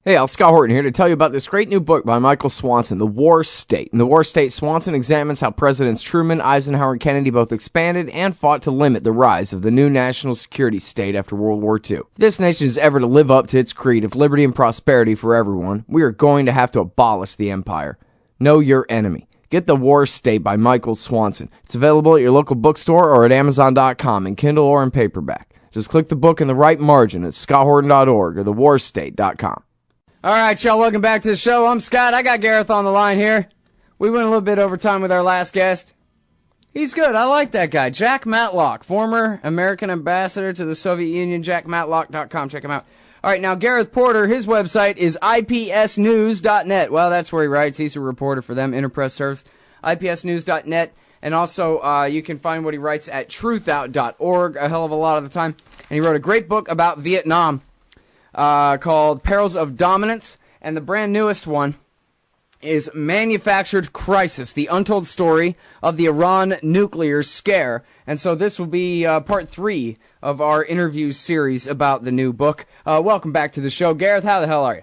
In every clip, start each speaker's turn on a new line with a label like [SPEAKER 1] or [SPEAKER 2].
[SPEAKER 1] Hey, Scott Horton here to tell you about this great new book by Michael Swanson, The War State. In The War State, Swanson examines how Presidents Truman, Eisenhower, and Kennedy both expanded and fought to limit the rise of the new national security state after World War II. If this nation is ever to live up to its creed of liberty and prosperity for everyone, we are going to have to abolish the empire. Know your enemy. Get The War State by Michael Swanson. It's available at your local bookstore or at Amazon.com in Kindle or in paperback. Just click the book in the right margin at scotthorton.org or thewarstate.com.
[SPEAKER 2] All right, y'all, welcome back to the show. I'm Scott. I got Gareth on the line here. We went a little bit over time with our last guest. He's good. I like that guy. Jack Matlock, former American ambassador to the Soviet Union, jackmatlock.com. Check him out. All right, now Gareth Porter, his website is ipsnews.net. Well, that's where he writes. He's a reporter for them, Interpress Service, ipsnews.net. And also, you can find what he writes at truthout.org a hell of a lot of the time. And he wrote a great book about Vietnam. Called Perils of Dominance, and the brand newest one is Manufactured Crisis, the Untold Story of the Iran Nuclear Scare. And so this will be part 3 of our interview series about the new book. Welcome back to the show. Gareth, how the hell are you?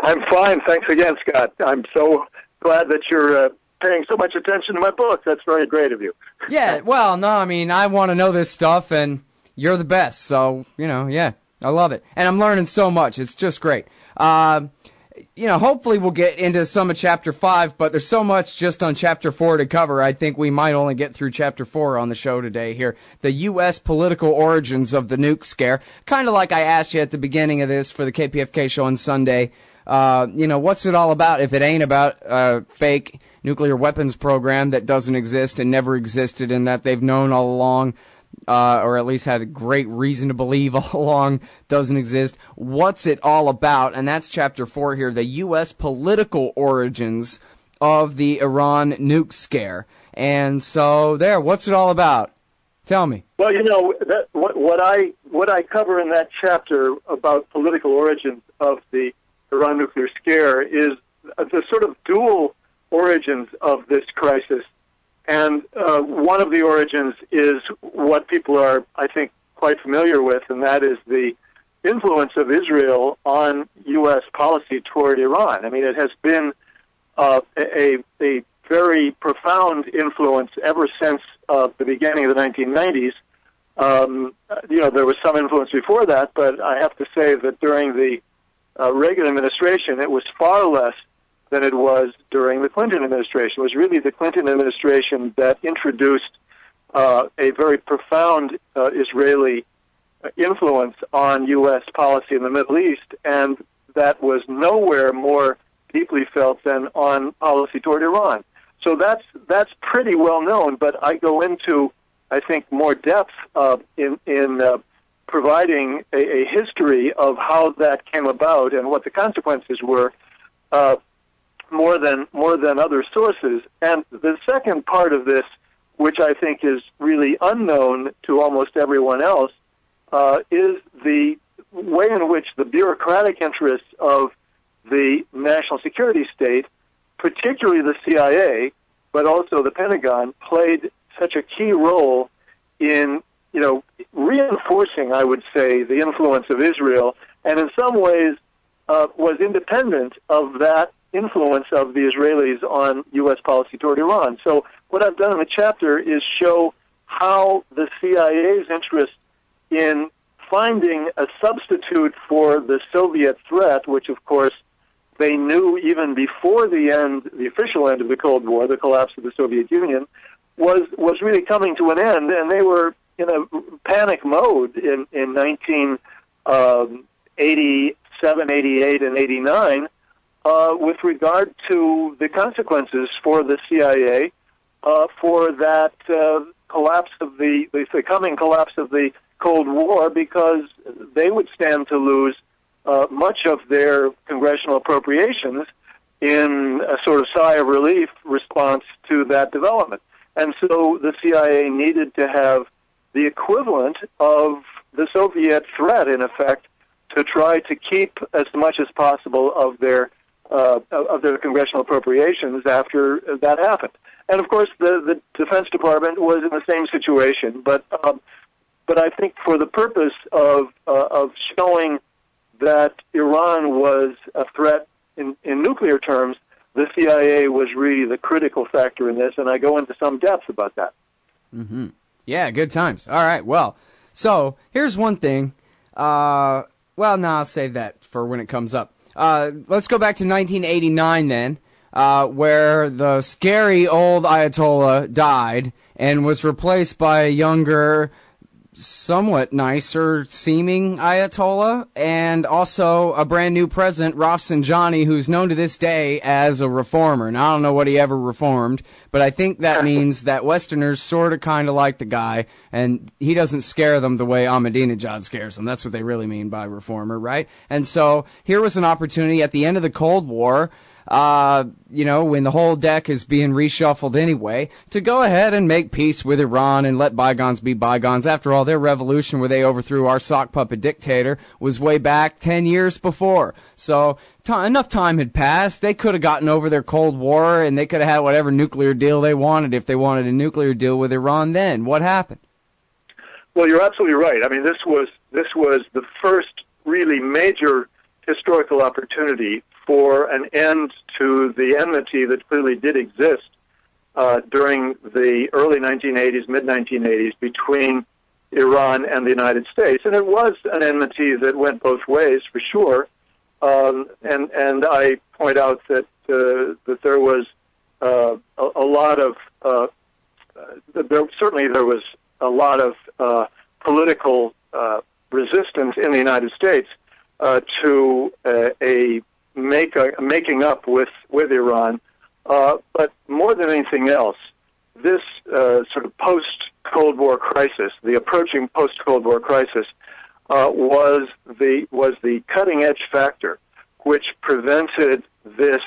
[SPEAKER 3] I'm fine. Thanks again, Scott. I'm so glad that you're paying so much attention to my book. That's very great of you.
[SPEAKER 2] Yeah, well, no, I mean, I want to know this stuff, and you're the best. So, yeah. I love it. And I'm learning so much. It's just great. Hopefully we'll get into some of Chapter 5, but there's so much just on Chapter 4 to cover. I think we might only get through Chapter 4 on the show today here. The U.S. political origins of the nuke scare. Kind of like I asked you at the beginning of this for the KPFK show on Sunday. What's it all about if it ain't about a fake nuclear weapons program that doesn't exist and never existed and that they've known all along? Or at least had a great reason to believe all along doesn't exist. What's it all about? And that's Chapter 4 here, the U.S. political origins of the Iran nuke scare. And so what's it all about? Tell me.
[SPEAKER 3] Well, what I cover in that chapter about political origins of the Iran nuclear scare is the sort of dual origins of this crisis. And one of the origins is what people are, I think, quite familiar with, and that is the influence of Israel on U.S. policy toward Iran. I mean, it has been a very profound influence ever since the beginning of the 1990s. There was some influence before that, but I have to say that during the Reagan administration, it was far less than it was during the Clinton administration. It was really the Clinton administration that introduced a very profound Israeli influence on U.S. policy in the Middle East, and that was nowhere more deeply felt than on policy toward Iran. So that's pretty well known, but I go into, I think, more depth in providing a history of how that came about and what the consequences were, more than other sources. And the second part of this, which I think is really unknown to almost everyone else, is the way in which the bureaucratic interests of the national security state, particularly the CIA, but also the Pentagon, played such a key role in, reinforcing, I would say, the influence of Israel, and in some ways was independent of that influence of the Israelis on U.S. policy toward Iran. So what I've done in the chapter is show how the CIA's interest in finding a substitute for the Soviet threat, which of course they knew even before the official end of the Cold War, the collapse of the Soviet Union, was really coming to an end, and they were in a panic mode in 1987, 88, and 89, with regard to the consequences for the CIA for that collapse of the coming collapse of the Cold War, because they would stand to lose much of their congressional appropriations in a sort of sigh of relief response to that development. And so the CIA needed to have the equivalent of the Soviet threat, in effect, to try to keep as much as possible of their congressional appropriations after that happened. And of course, the Defense Department was in the same situation. But I think for the purpose of showing that Iran was a threat in nuclear terms, the CIA was really the critical factor in this, and I go into some depth about that.
[SPEAKER 2] Mm-hmm. Yeah, good times. All right, well, so here's one thing. Well, no, I'll save that for when it comes up. Let's go back to 1989 then, where the scary old Ayatollah died and was replaced by a younger, somewhat nicer seeming Ayatollah, and also a brand new president, Rafsanjani, who's known to this day as a reformer. Now, I don't know what he ever reformed, but I think that means that Westerners sort of kind of like the guy, and he doesn't scare them the way Ahmadinejad scares them. That's what they really mean by reformer, right? And so here was an opportunity at the end of the Cold War, when the whole deck is being reshuffled anyway, to go ahead and make peace with Iran and let bygones be bygones. After all, their revolution where they overthrew our sock puppet dictator was way back 10 years before. So enough time had passed. They could have gotten over their Cold War, and they could have had whatever nuclear deal they wanted if they wanted a nuclear deal with Iran then. What happened?
[SPEAKER 3] Well, you're absolutely right. I mean, this was the first really major historical opportunity for an end to the enmity that clearly did exist during the early 1980s, mid-1980s, between Iran and the United States. And it was an enmity that went both ways, for sure. And I point out that there was a lot of there was a lot of political resistance in the United States to making up with Iran, but more than anything else, this sort of post-Cold War crisis, the approaching post-Cold War crisis, was the cutting-edge factor which prevented this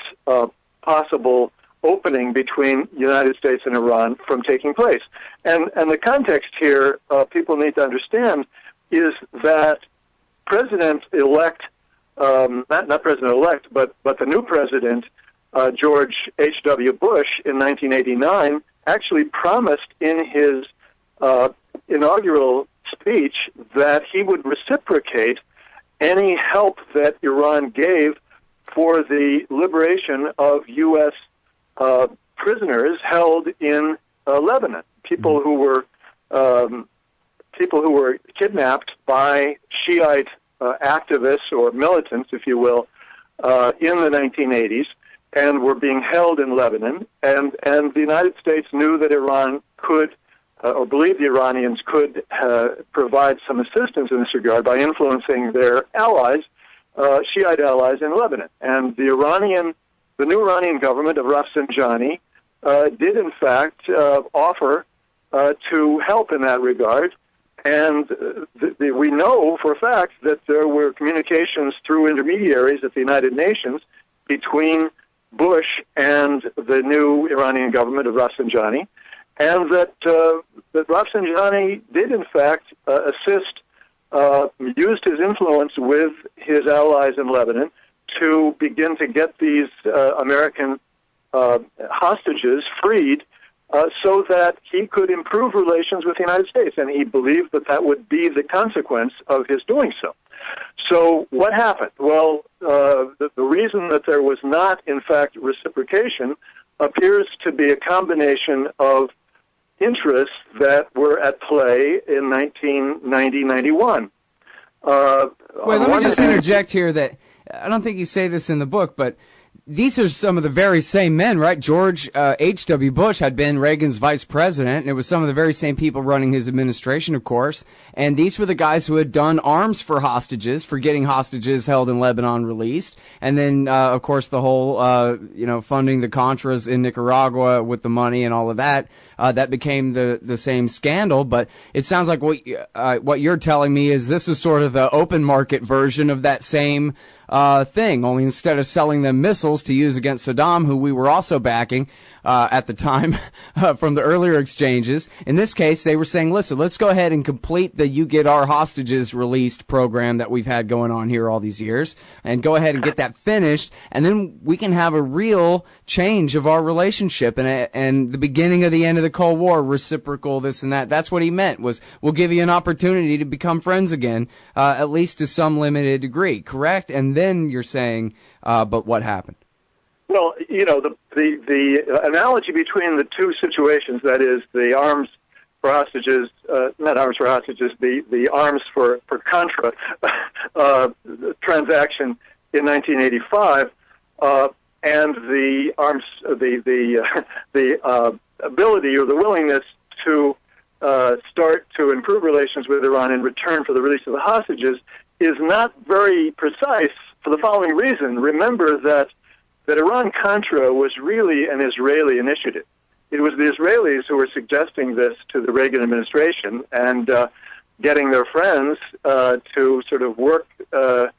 [SPEAKER 3] possible opening between the United States and Iran from taking place. And the context here, people need to understand, is that President-elect, not President-elect, but the new president, George H.W. Bush, in 1989, actually promised in his inaugural speech that he would reciprocate any help that Iran gave for the liberation of U.S. Prisoners held in Lebanon, people who were kidnapped by Shiite activists or militants, if you will, in the 1980s, and were being held in Lebanon. And the United States knew that Iran could, or believed the Iranians could provide some assistance in this regard by influencing their allies, Shiite allies in Lebanon. And the new Iranian government of Rafsanjani did, in fact, offer to help in that regard. And we know for a fact that there were communications through intermediaries at the United Nations between Bush and the new Iranian government of Rafsanjani, and that Rafsanjani did, in fact, assist, used his influence with his allies in Lebanon to begin to get these American hostages freed, so that he could improve relations with the United States, and he believed that that would be the consequence of his doing so. So what happened? Well, the reason that there was not, in fact, reciprocation appears to be a combination of interests that were at play in 1990-91.
[SPEAKER 2] Wait, let me just interject here that I don't think you say this in the book, but these are some of the very same men, right? George H.W. Bush had been Reagan's vice president, and it was some of the very same people running his administration, of course. And these were the guys who had done arms for hostages, for getting hostages held in Lebanon released. And then, of course, the whole, funding the Contras in Nicaragua with the money and all of that. That became the same scandal. But it sounds like what you're telling me is this was sort of the open market version of that same thing, only instead of selling them missiles to use against Saddam, who we were also backing at the time from the earlier exchanges, in this case, they were saying, listen, let's go ahead and complete the you get our hostages released program that we've had going on here all these years, and go ahead and get that finished, and then we can have a real change of our relationship and the beginning of the end of the Cold War, reciprocal, this and that. That's what he meant, was we'll give you an opportunity to become friends again, at least to some limited degree, correct? And then you're saying, but what happened?
[SPEAKER 3] Well, you know, the analogy between the two situations, that is, the arms for hostages, not arms for hostages, the arms for Contra transaction in 1985, and the arms, the ability or the willingness to start to improve relations with Iran in return for the release of the hostages is not very precise for the following reason. Remember that IranContra was really an Israeli initiative. It was the Israelis who were suggesting this to the Reagan administration and getting their friends to sort of work a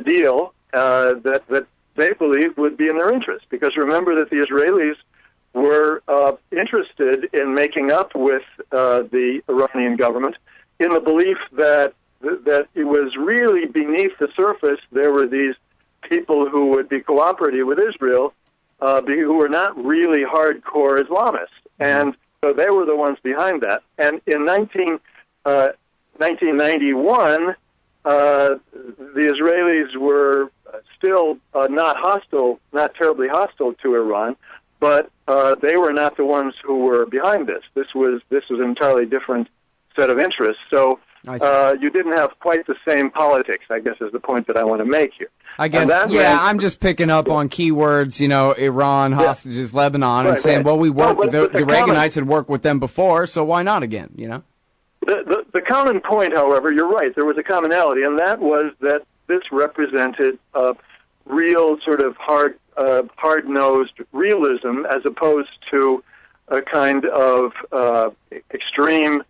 [SPEAKER 3] deal that they believed would be in their interest. Because remember that the Israelis were interested in making up with the Iranian government in the belief that it was really beneath the surface there were these people who would be cooperative with Israel, who were not really hardcore Islamists. And so they were the ones behind that. And in 1991, the Israelis were still not hostile, not terribly hostile to Iran, but they were not the ones who were behind this. This was an entirely different set of interests. So you didn't have quite the same politics, I guess, is the point that I want to make here.
[SPEAKER 2] I guess, I'm just picking up on keywords, you know, Iran, hostages, Lebanon, and saying, well, we worked with the Reaganites had worked with them before, so why not again, you know?
[SPEAKER 3] The common point, however, you're right, there was a commonality, and that was that this represented a real sort of hard-nosed realism as opposed to a kind of extreme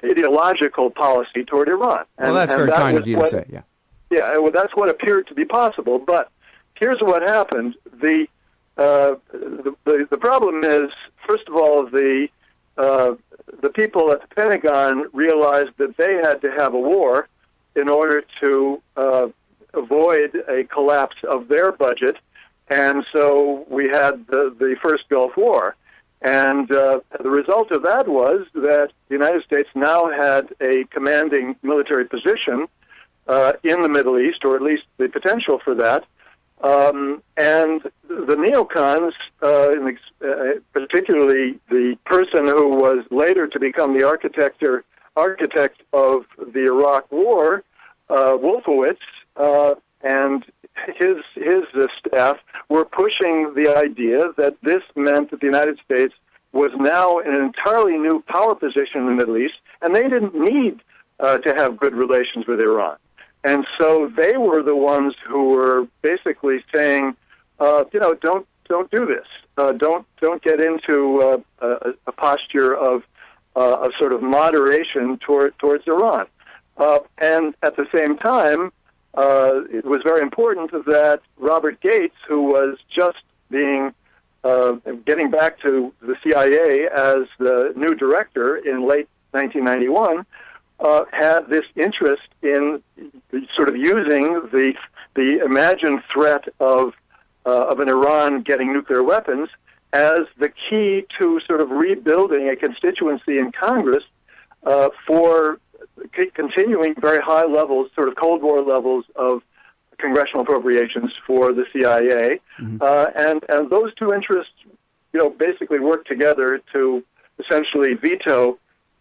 [SPEAKER 3] ideological policy toward Iran.
[SPEAKER 2] Well, that's very kind of you to say, yeah.
[SPEAKER 3] Yeah, well, that's what appeared to be possible. But here's what happened: the problem is, first of all, the people at the Pentagon realized that they had to have a war in order to avoid a collapse of their budget, and so we had the first Gulf War. And the result of that was that the United States now had a commanding military position in the Middle East, or at least the potential for that. And the neocons, particularly the person who was later to become the architect of the Iraq War, Wolfowitz, and his staff were pushing the idea that this meant that the United States was now in an entirely new power position in the Middle East, and they didn't need to have good relations with Iran. And so they were the ones who were basically saying, don't do this. Don't get into a posture of sort of moderation towards Iran. And at the same time, it was very important that Robert Gates, who was just getting back to the CIA as the new director in late 1991, had this interest in sort of using the imagined threat of an Iran getting nuclear weapons as the key to sort of rebuilding a constituency in Congress for continuing very high levels, sort of Cold War levels of congressional appropriations for the CIA. Mm-hmm. And those two interests, basically work together to essentially veto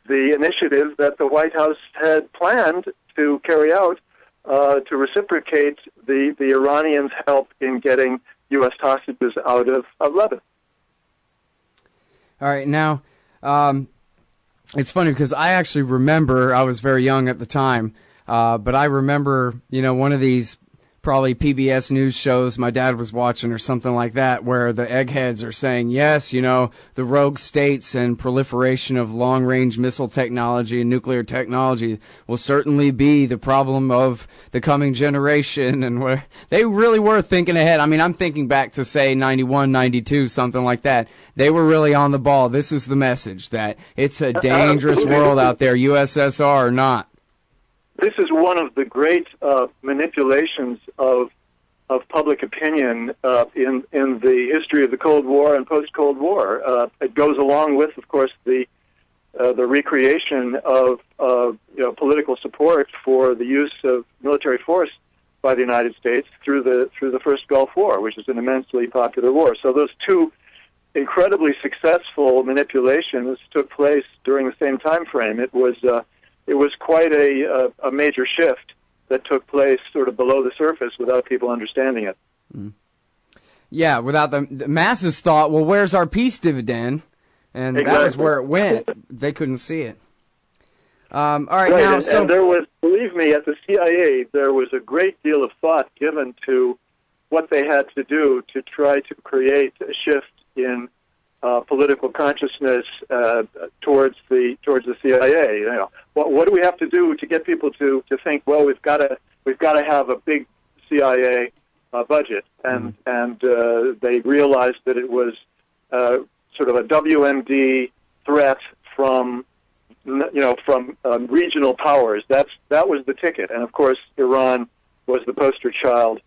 [SPEAKER 3] the initiative that the White House had planned to carry out to reciprocate the Iranians' help in getting U.S. hostages out of Lebanon.
[SPEAKER 2] All right, now, it's funny because I actually remember, I was very young at the time, but I remember, one of these probably PBS news shows my dad was watching or something like that, where the eggheads are saying, yes, you know, the rogue states and proliferation of long-range missile technology and nuclear technology will certainly be the problem of the coming generation. And where they really were thinking ahead. I mean, I'm thinking back to, say, 91, 92, something like that. They were really on the ball. This is the message, that it's a dangerous world out there, USSR or not.
[SPEAKER 3] This is one of the great manipulations of public opinion in the history of the Cold War and post-Cold War. It goes along with, of course, the recreation of political support for the use of military force by the United States through the first Gulf War, which is an immensely popular war. So those two incredibly successful manipulations took place during the same time frame. It was quite a major shift that took place sort of below the surface without people understanding it.
[SPEAKER 2] Mm. Yeah, without the masses thought, well, where's our peace dividend? And exactly. That was where it went. They couldn't see it. All right,
[SPEAKER 3] right.
[SPEAKER 2] Now,
[SPEAKER 3] and there was, believe me, at the CIA, there was a great deal of thought given to what they had to do to try to create a shift in political consciousness towards the CIA. You know, what do we have to do to get people to think? Well, we've got to have a big CIA budget, and they realized that it was sort of a WMD threat from regional powers. That was the ticket, and of course, Iran was the poster child.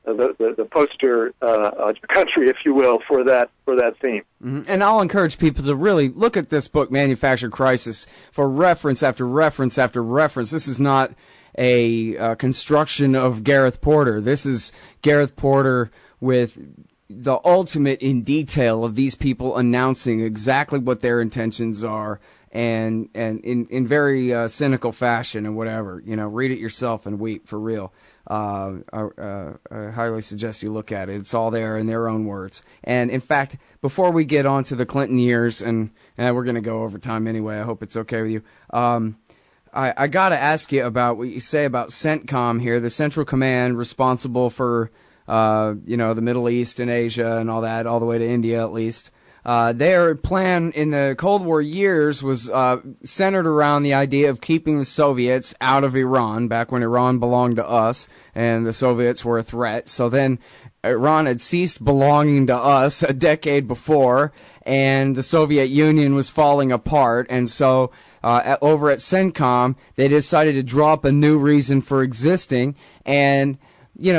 [SPEAKER 3] The poster country, if you will, for that theme.
[SPEAKER 2] Mm-hmm. And I'll encourage people to really look at this book, Manufactured Crisis, for reference after reference after reference. This is not a construction of Gareth Porter. This is Gareth Porter with the ultimate in detail of these people announcing exactly what their intentions are, and in very cynical fashion and whatever. You know, read it yourself and weep, for real. I highly suggest you look at it. It's all there in their own words. And in fact, before we get on to the Clinton years, and we're going to go over time anyway, I hope it's okay with you. I got to ask you about what you say about CENTCOM here, the Central Command responsible for, the Middle East and Asia and all that, all the way to India at least. Their plan in the Cold War years was centered around the idea of keeping the Soviets out of Iran, back when Iran belonged to us and the Soviets were a threat. So then Iran had ceased belonging to us a decade before, and the Soviet Union was falling apart. And so over at CENTCOM, they decided to draw up a new reason for existing. And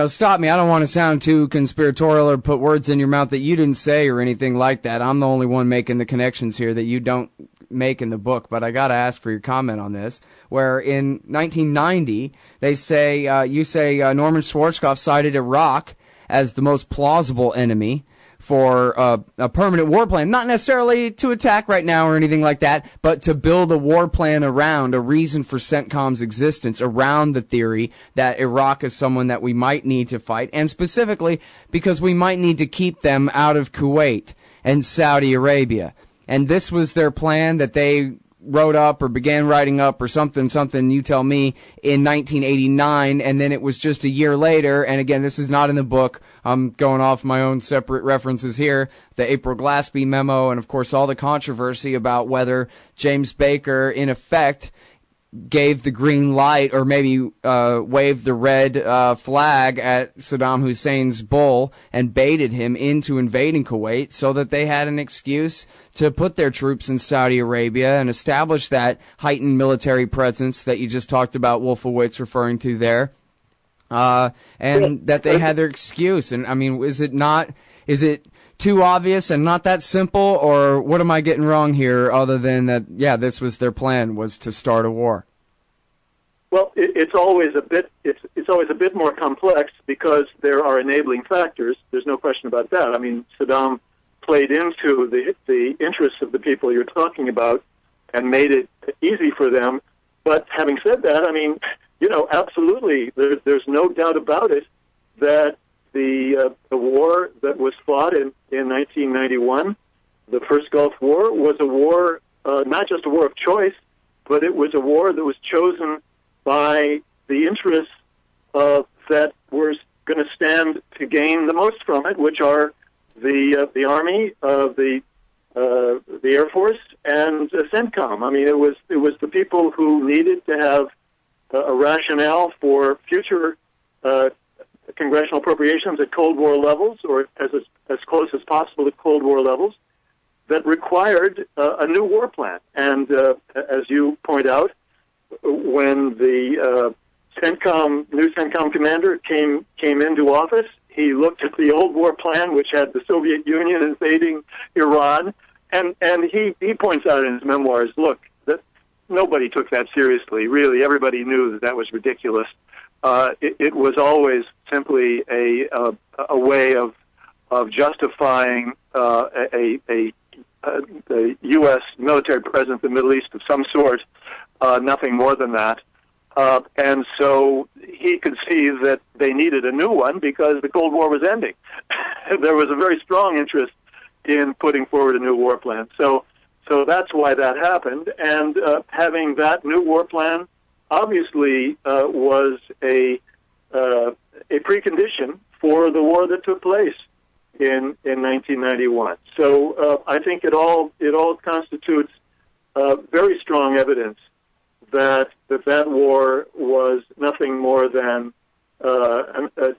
[SPEAKER 2] stop me. I don't want to sound too conspiratorial or put words in your mouth that you didn't say or anything like that. I'm the only one making the connections here that you don't make in the book, but I got to ask for your comment on this, where in 1990, they say, Norman Schwarzkopf cited Iraq as the most plausible enemy for a permanent war plan, not necessarily to attack right now or anything like that, but to build a war plan around a reason for CENTCOM's existence, around the theory that Iraq is someone that we might need to fight, and specifically because we might need to keep them out of Kuwait and Saudi Arabia. And this was their plan that they wrote up or began writing up or something, you tell me, in 1989, and then it was just a year later, and again, this is not in the book, I'm going off my own separate references here, the April Glaspie memo, and of course all the controversy about whether James Baker, in effect, gave the green light or maybe waved the red flag at Saddam Hussein's bull and baited him into invading Kuwait so that they had an excuse to put their troops in Saudi Arabia and establish that heightened military presence that you just talked about, Wolfowitz referring to there, and that they had their excuse. And I mean, is it too obvious and not that simple, or what am I getting wrong here, other than that, yeah, this was their plan, was to start a war?
[SPEAKER 3] Well, it's always a bit more complex because there are enabling factors. There's no question about that. I mean, Saddam played into the interests of the people you're talking about and made it easy for them. But having said that, I mean, absolutely, there's no doubt about it that the war that was fought in 1991, the first Gulf War, was a war, not just a war of choice, but it was a war that was chosen by the interests that were going to stand to gain the most from it, which are the Army, the Air Force, and CENTCOM. I mean, it was the people who needed to have a rationale for future congressional appropriations at Cold War levels, or as close as possible to Cold War levels, that required a new war plan. And as you point out, when the new CENTCOM commander came into office, he looked at the old war plan, which had the Soviet Union invading Iran, and he points out in his memoirs, look, that nobody took that seriously. Really, everybody knew that was ridiculous. It was always simply a way of justifying a U.S. military presence in the Middle East of some sort, nothing more than that. And so he could see that they needed a new one because the Cold War was ending. There was a very strong interest in putting forward a new war plan. So that's why that happened. And having that new war plan obviously was a precondition for the war that took place in 1991. So I think it all constitutes very strong evidence that war was nothing more than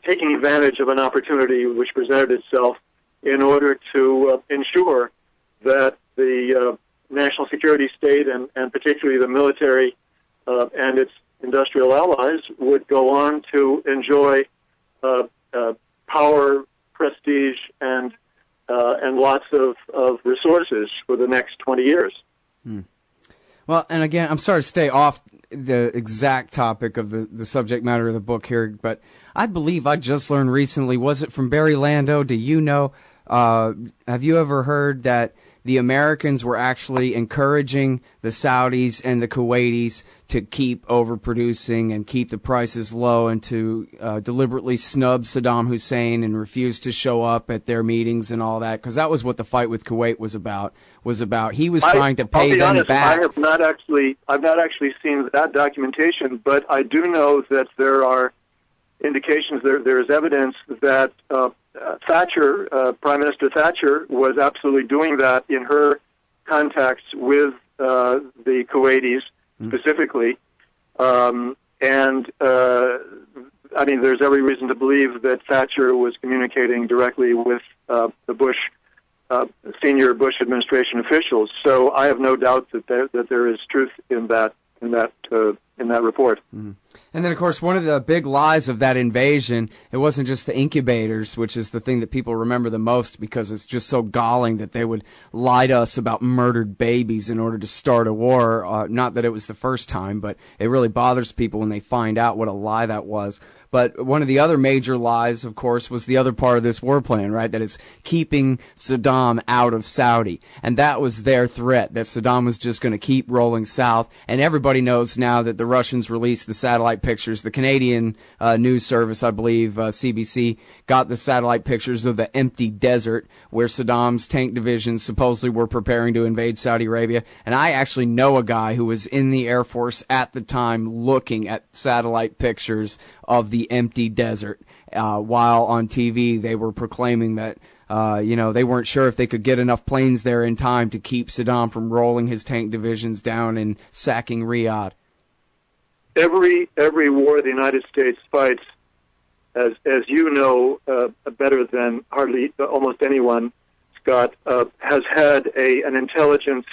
[SPEAKER 3] taking advantage of an opportunity which presented itself in order to ensure that the national security state and particularly the military and its industrial allies would go on to enjoy power, prestige, and lots of resources for the next 20 years.
[SPEAKER 2] Well, and again, I'm sorry to stay off the exact topic of the subject matter of the book here, but I believe I just learned recently, was it from Barry Lando? Do you know, have you ever heard that the Americans were actually encouraging the Saudis and the Kuwaitis to keep overproducing and keep the prices low and to deliberately snub Saddam Hussein and refuse to show up at their meetings and all that? Because that was what the fight with Kuwait was about. He was trying to pay them
[SPEAKER 3] honest,
[SPEAKER 2] back.
[SPEAKER 3] I've not actually seen that documentation, but I do know that there are indications, there is evidence that Thatcher, Prime Minister Thatcher, was absolutely doing that in her contacts with the Kuwaitis specifically. I mean, there's every reason to believe that Thatcher was communicating directly with the senior Bush administration officials. So I have no doubt that there is truth in that report.
[SPEAKER 2] Mm-hmm. And then, of course, one of the big lies of that invasion, it wasn't just the incubators, which is the thing that people remember the most because it's just so galling that they would lie to us about murdered babies in order to start a war. Not that it was the first time, but it really bothers people when they find out what a lie that was. But one of the other major lies, of course, was the other part of this war plan, right? That it's keeping Saddam out of Saudi. And that was their threat, that Saddam was just going to keep rolling south. And everybody knows now that the Russians released the satellite pictures. The Canadian news service, I believe, CBC, got the satellite pictures of the empty desert where Saddam's tank divisions supposedly were preparing to invade Saudi Arabia. And I actually know a guy who was in the Air Force at the time looking at satellite pictures of the empty desert, while on TV they were proclaiming that they weren't sure if they could get enough planes there in time to keep Saddam from rolling his tank divisions down and sacking Riyadh.
[SPEAKER 3] Every war the United States fights, as you know better than almost anyone, Scott, has had an intelligence,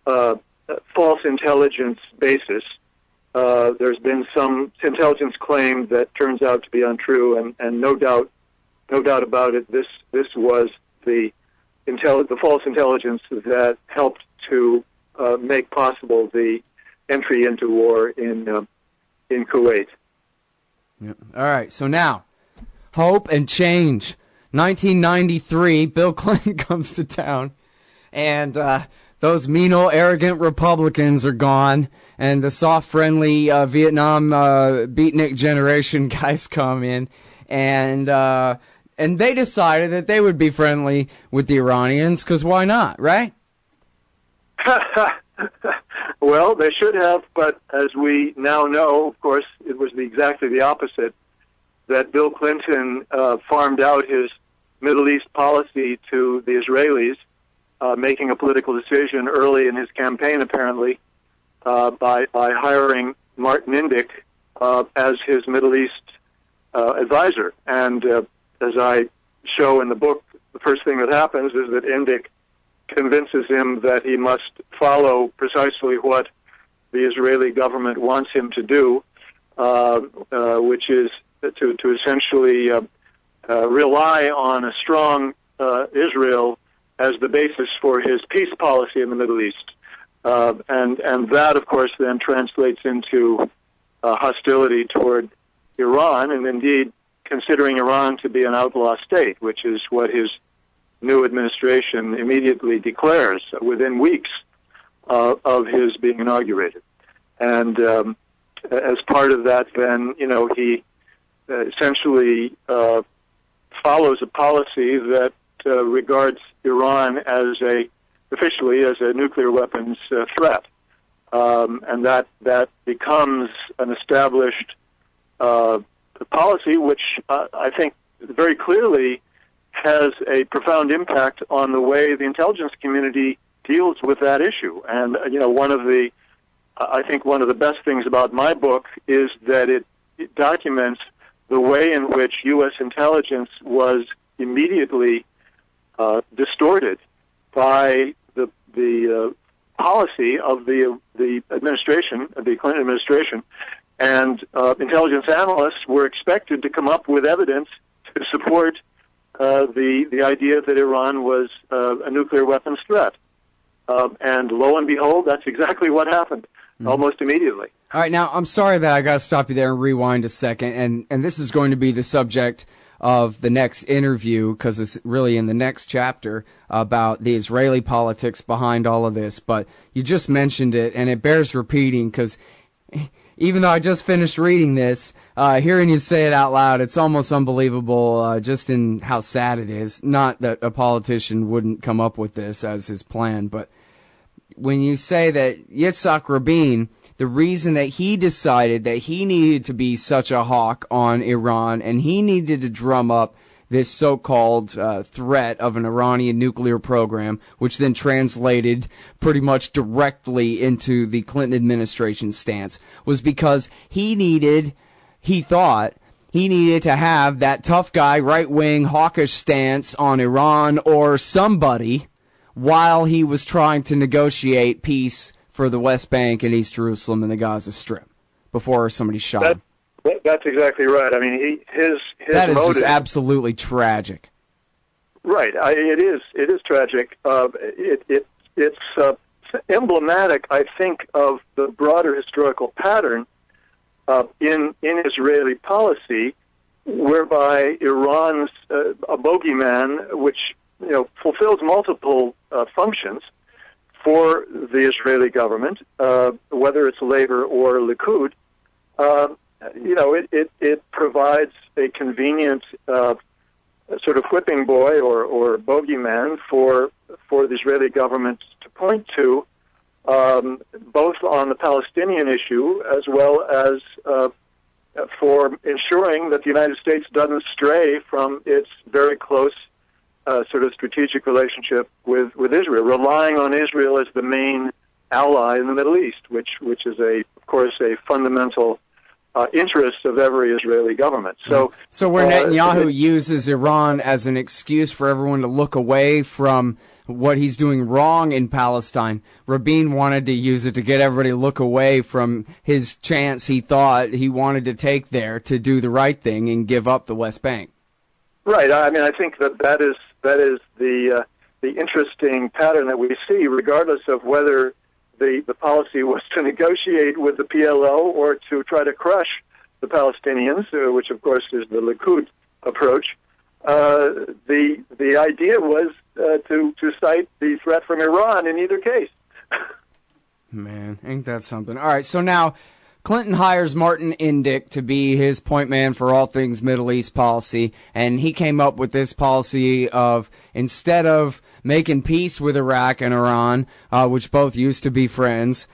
[SPEAKER 3] false intelligence basis. There's been some intelligence claim that turns out to be untrue, and no doubt about it. This was the false intelligence that helped to make possible the entry into war in Kuwait.
[SPEAKER 2] Yep. All right. So now, hope and change. 1993, Bill Clinton comes to town, and those mean old arrogant Republicans are gone, and the soft, friendly Vietnam beatnik generation guys come in, and they decided that they would be friendly with the Iranians, because why not, right?
[SPEAKER 3] Well, they should have, but as we now know, of course, it was exactly the opposite. that Bill Clinton farmed out his Middle East policy to the Israelis, making a political decision early in his campaign, apparently, by hiring Martin Indyk as his Middle East advisor. And as I show in the book, the first thing that happens is that Indyk convinces him that he must follow precisely what the Israeli government wants him to do, which is to essentially rely on a strong Israel as the basis for his peace policy in the Middle East. And that, of course, then translates into hostility toward Iran, and indeed considering Iran to be an outlaw state, which is what his new administration immediately declares within weeks of his being inaugurated. And as part of that, then, he essentially follows a policy that regards Iran officially as a nuclear weapons threat. And that becomes an established policy which I think very clearly has a profound impact on the way the intelligence community deals with that issue. And, I think one of the best things about my book is that it documents the way in which U.S. intelligence was immediately distorted by the policy of the administration, the Clinton administration, and intelligence analysts were expected to come up with evidence to support the idea that Iran was a nuclear weapons threat. And lo and behold, that's exactly what happened, almost immediately.
[SPEAKER 2] All right, now, I'm sorry that I got to stop you there and rewind a second, and this is going to be the subject of the next interview, because it's really in the next chapter about the Israeli politics behind all of this, but you just mentioned it, and it bears repeating, because even though I just finished reading this, hearing you say it out loud, it's almost unbelievable just in how sad it is. Not that a politician wouldn't come up with this as his plan, but when you say that Yitzhak Rabin, the reason that he decided that he needed to be such a hawk on Iran and he needed to drum up this so-called threat of an Iranian nuclear program, which then translated pretty much directly into the Clinton administration's stance, was because he thought he needed to have that tough guy, right-wing, hawkish stance on Iran or somebody while he was trying to negotiate peace for the West Bank and East Jerusalem and the Gaza Strip before somebody shot him.
[SPEAKER 3] That's exactly right. I mean, his
[SPEAKER 2] that is
[SPEAKER 3] motive,
[SPEAKER 2] just absolutely tragic.
[SPEAKER 3] Right. It is tragic. It's emblematic, I think, of the broader historical pattern in Israeli policy, whereby Iran's a bogeyman, which fulfills multiple functions for the Israeli government, whether it's Labor or Likud. It provides a convenient sort of whipping boy or bogeyman for the Israeli government to point to, both on the Palestinian issue as well as for ensuring that the United States doesn't stray from its very close sort of strategic relationship with Israel, relying on Israel as the main ally in the Middle East, which is of course a fundamental interest of every Israeli government. So
[SPEAKER 2] where Netanyahu uses Iran as an excuse for everyone to look away from what he's doing wrong in Palestine, Rabin wanted to use it to get everybody to look away from his chance he thought he wanted to take there to do the right thing and give up the West Bank.
[SPEAKER 3] Right. I mean, I think that is the interesting pattern that we see, regardless of whether the policy was to negotiate with the PLO or to try to crush the Palestinians, which of course is the Likud approach. The idea was to cite the threat from Iran in either case.
[SPEAKER 2] Man, ain't that something? All right, so now Clinton hires Martin Indyk to be his point man for all things Middle East policy, and he came up with this policy of, instead of making peace with Iraq and Iran, which both used to be friends,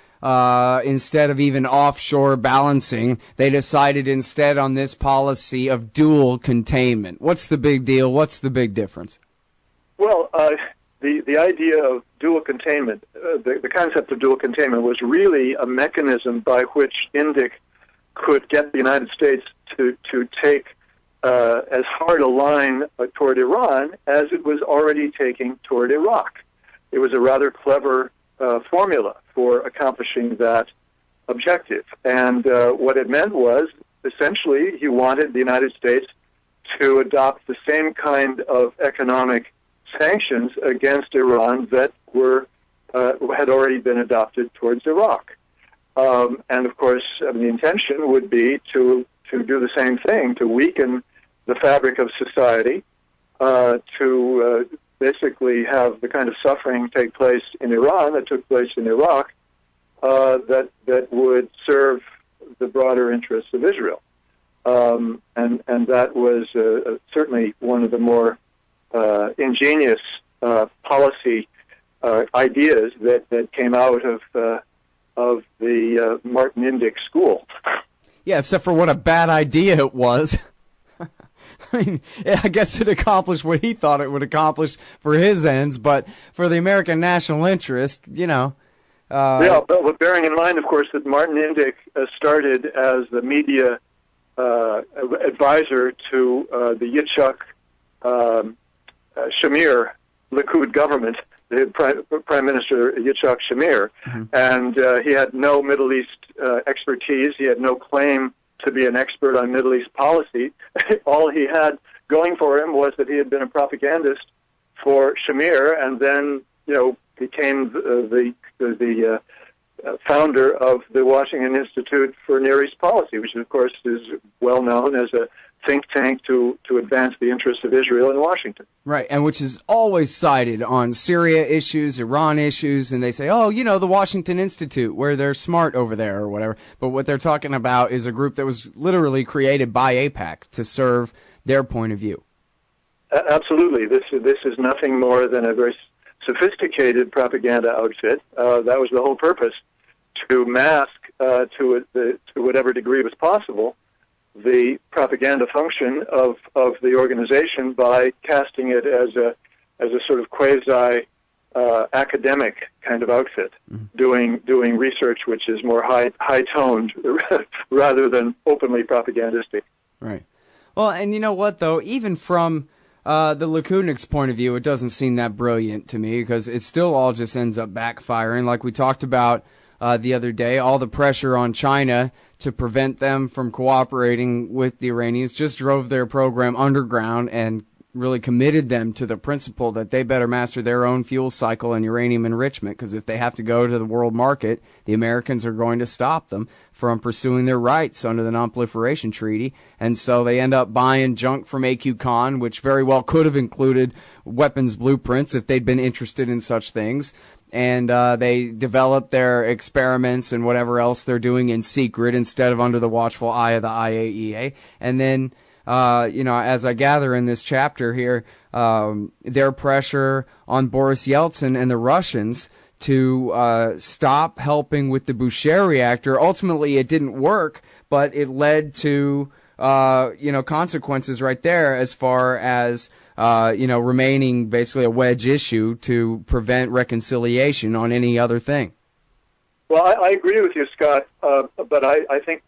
[SPEAKER 2] instead of even offshore balancing, they decided instead on this policy of dual containment. What's the big deal? What's the big difference?
[SPEAKER 3] Well, the idea of dual containment, the concept of dual containment was really a mechanism by which Indyk could get the United States to take as hard a line toward Iran as it was already taking toward Iraq. It was a rather clever formula for accomplishing that objective. And what it meant was, essentially, he wanted the United States to adopt the same kind of economic sanctions against Iran that had already been adopted towards Iraq. And, of course, the intention would be to do the same thing, to weaken the fabric of society, to basically have the kind of suffering take place in Iran that took place in Iraq, that would serve the broader interests of Israel. And that was certainly one of the more ingenious policy ideas that came out of the Martin Indyk school.
[SPEAKER 2] Yeah, except for what a bad idea it was. I mean, I guess it accomplished what he thought it would accomplish for his ends, but for the American national interest, you know.
[SPEAKER 3] Yeah, but bearing in mind, of course, that Martin Indyk started as the media advisor to the Yitzhak Shamir Likud government, the Prime Minister Yitzhak Shamir, and he had no Middle East expertise. He had no claim to be an expert on Middle East policy. All he had going for him was that he had been a propagandist for Shamir, and then became the founder of the Washington Institute for Near East Policy, which of course is well known as a think tank to advance the interests of Israel in Washington.
[SPEAKER 2] Right, and which is always cited on Syria issues, Iran issues, and they say, oh, the Washington Institute, where they're smart over there or whatever. But what they're talking about is a group that was literally created by AIPAC to serve their point of view.
[SPEAKER 3] Absolutely. This is nothing more than a very sophisticated propaganda outfit. That was the whole purpose, to mask to whatever degree was possible the propaganda function of the organization by casting it as a sort of quasi academic kind of outfit, doing research which is more high toned rather than openly propagandistic.
[SPEAKER 2] Right. Well, and you know what though, even from the Likudnik's point of view, it doesn't seem that brilliant to me, because it still all just ends up backfiring. Like we talked about the other day, all the pressure on China to prevent them from cooperating with the Iranians just drove their program underground and really committed them to the principle that they better master their own fuel cycle and uranium enrichment, because if they have to go to the world market, the Americans are going to stop them from pursuing their rights under the Non-Proliferation Treaty. And so they end up buying junk from AQ Khan, which very well could have included weapons blueprints if they'd been interested in such things. And they develop their experiments and whatever else they're doing in secret instead of under the watchful eye of the IAEA. And then, as I gather in this chapter here, their pressure on Boris Yeltsin and the Russians to stop helping with the Bushehr reactor. Ultimately, it didn't work, but it led to, consequences right there as far as remaining basically a wedge issue to prevent reconciliation on any other thing.
[SPEAKER 3] Well, I agree with you, Scott, but I think,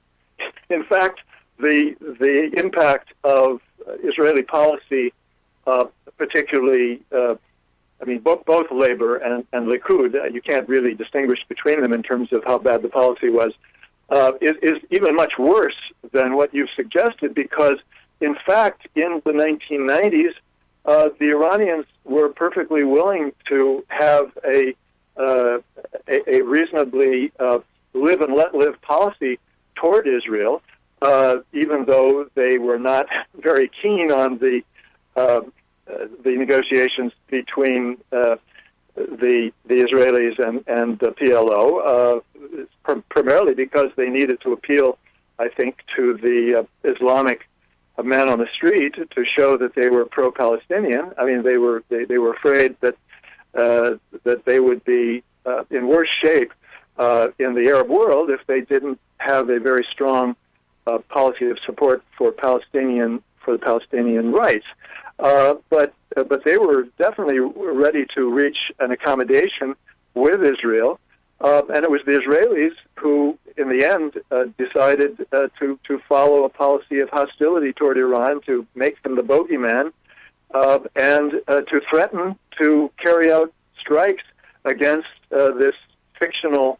[SPEAKER 3] in fact, the impact of Israeli policy, particularly, both Labor and Likud, you can't really distinguish between them in terms of how bad the policy was, is even much worse than what you've suggested, because, in fact, in the 1990s, the Iranians were perfectly willing to have a reasonably live and let live policy toward Israel, even though they were not very keen on the negotiations between the Israelis and the PLO, primarily because they needed to appeal, I think, to the Islamic man on the street to show that they were pro-Palestinian. I mean, they were afraid that they would be in worse shape in the Arab world if they didn't have a very strong policy of support for the Palestinian rights. But they were definitely ready to reach an accommodation with Israel, and it was the Israelis who, in the end, decided to follow a policy of hostility toward Iran, to make them the bogeyman, and to threaten to carry out strikes against this fictional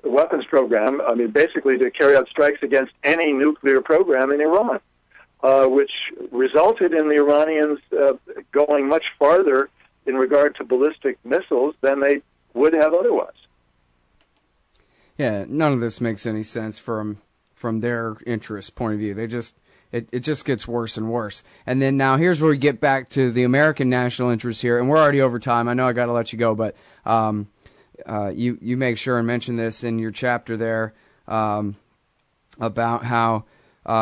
[SPEAKER 3] weapons program. I mean, basically to carry out strikes against any nuclear program in Iran, which resulted in the Iranians going much farther in regard to ballistic missiles than they would have otherwise.
[SPEAKER 2] Yeah, none of this makes any sense from their interest point of view. They just it just gets worse and worse. And then now here's where we get back to the American national interest here, and we're already over time. I know I got to let you go, but you make sure and mention this in your chapter there about how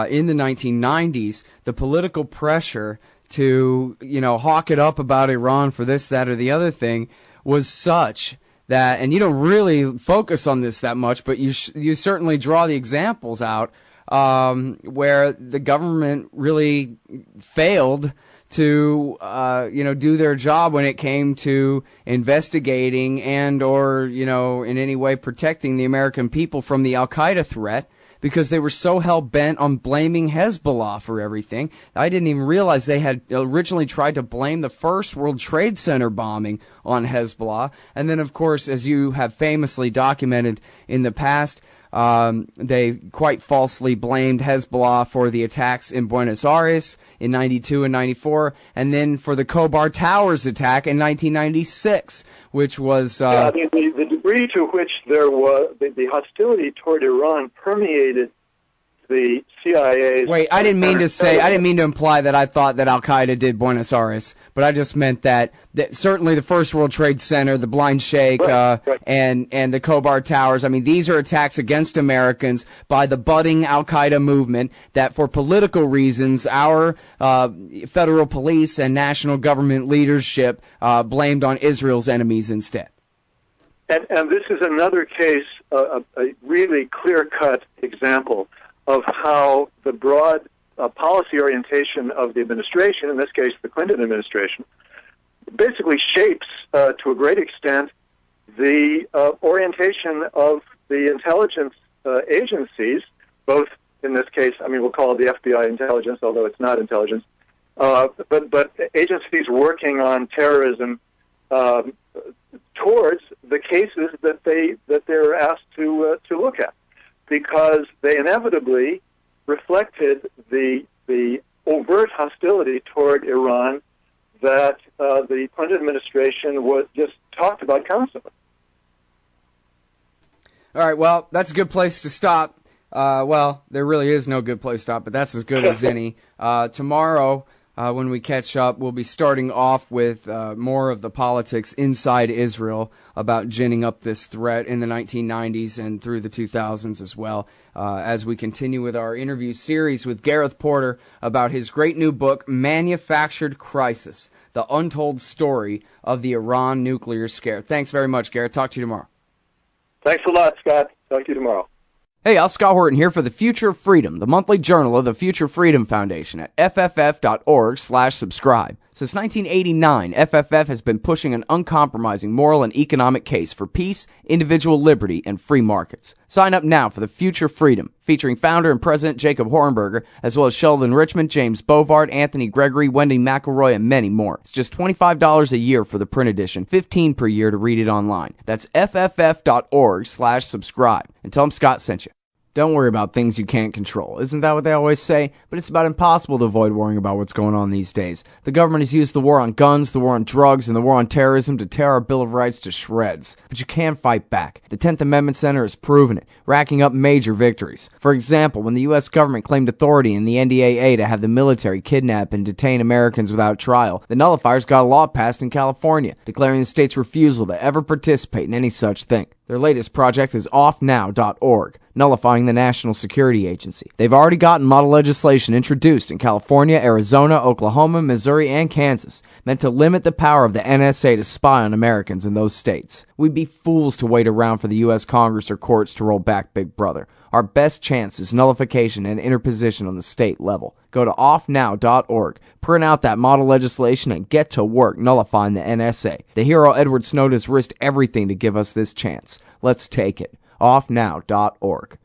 [SPEAKER 2] in the 1990s the political pressure to hawk it up about Iran for this, that, or the other thing was such that, and you don't really focus on this that much, but you certainly draw the examples out where the government really failed to do their job when it came to investigating and or in any way protecting the American people from the Al-Qaeda threat, because they were so hell-bent on blaming Hezbollah for everything. I didn't even realize they had originally tried to blame the first World Trade Center bombing on Hezbollah. And then, of course, as you have famously documented in the past, they quite falsely blamed Hezbollah for the attacks in Buenos Aires in 92 and 94, and then for the Khobar Towers attack in 1996, which was...
[SPEAKER 3] the degree to which there was the hostility toward Iran permeated the CIA's...
[SPEAKER 2] Wait, I didn't mean to imply that I thought that Al-Qaeda did Buenos Aires, but I just meant that certainly the First World Trade Center, the Blind Sheikh,
[SPEAKER 3] right.
[SPEAKER 2] and the Khobar Towers, I mean, these are attacks against Americans by the budding Al-Qaeda movement that for political reasons our federal police and national government leadership blamed on Israel's enemies instead.
[SPEAKER 3] And this is another case, a really clear-cut example of how the broad policy orientation of the administration, in this case the Clinton administration, basically shapes, to a great extent, the orientation of the intelligence agencies, both in this case, I mean, we'll call it the FBI intelligence, although it's not intelligence, but agencies working on terrorism towards the cases that they're asked to look at, because they inevitably reflected the overt hostility toward Iran that the Clinton administration was just talked about constantly.
[SPEAKER 2] All right, well, that's a good place to stop. Well, there really is no good place to stop, but that's as good as any. Tomorrow, when we catch up, we'll be starting off with more of the politics inside Israel about ginning up this threat in the 1990s and through the 2000s as well, as we continue with our interview series with Gareth Porter about his great new book, Manufactured Crisis, The Untold Story of the Iran Nuclear Scare. Thanks very much, Gareth. Talk to you tomorrow.
[SPEAKER 3] Thanks a lot, Scott. Talk to you tomorrow.
[SPEAKER 1] Hey, I'm Scott Horton here for The Future of Freedom, the monthly journal of the Future Freedom Foundation at fff.org/subscribe. Since 1989, FFF has been pushing an uncompromising moral and economic case for peace, individual liberty, and free markets. Sign up now for The Future Freedom, featuring founder and president Jacob Hornberger, as well as Sheldon Richmond, James Bovard, Anthony Gregory, Wendy McElroy, and many more. It's just $25 a year for the print edition, $15 per year to read it online. That's fff.org/subscribe. And tell them Scott sent you. Don't worry about things you can't control. Isn't that what they always say? But it's about impossible to avoid worrying about what's going on these days. The government has used the war on guns, the war on drugs, and the war on terrorism to tear our Bill of Rights to shreds. But you can fight back. The 10th Amendment Center has proven it, racking up major victories. For example, when the U.S. government claimed authority in the NDAA to have the military kidnap and detain Americans without trial, the nullifiers got a law passed in California, declaring the state's refusal to ever participate in any such thing. Their latest project is offnow.org, nullifying the National Security Agency. They've already gotten model legislation introduced in California, Arizona, Oklahoma, Missouri, and Kansas, meant to limit the power of the NSA to spy on Americans in those states. We'd be fools to wait around for the U.S. Congress or courts to roll back Big Brother. Our best chance is nullification and interposition on the state level. Go to offnow.org, print out that model legislation, and get to work nullifying the NSA. The hero Edward Snowden has risked everything to give us this chance. Let's take it. offnow.org.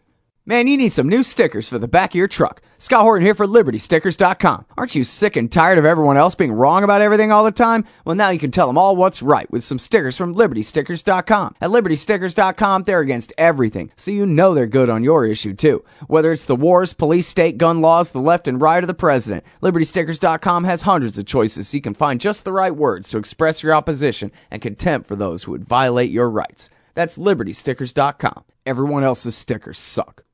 [SPEAKER 1] Man, you need some new stickers for the back of your truck. Scott Horton here for LibertyStickers.com. Aren't you sick and tired of everyone else being wrong about everything all the time? Well, now you can tell them all what's right with some stickers from LibertyStickers.com. At LibertyStickers.com, they're against everything, so you know they're good on your issue, too. Whether it's the wars, police, state, gun laws, the left and right, or the president, LibertyStickers.com has hundreds of choices so you can find just the right words to express your opposition and contempt for those who would violate your rights. That's LibertyStickers.com. Everyone else's stickers suck.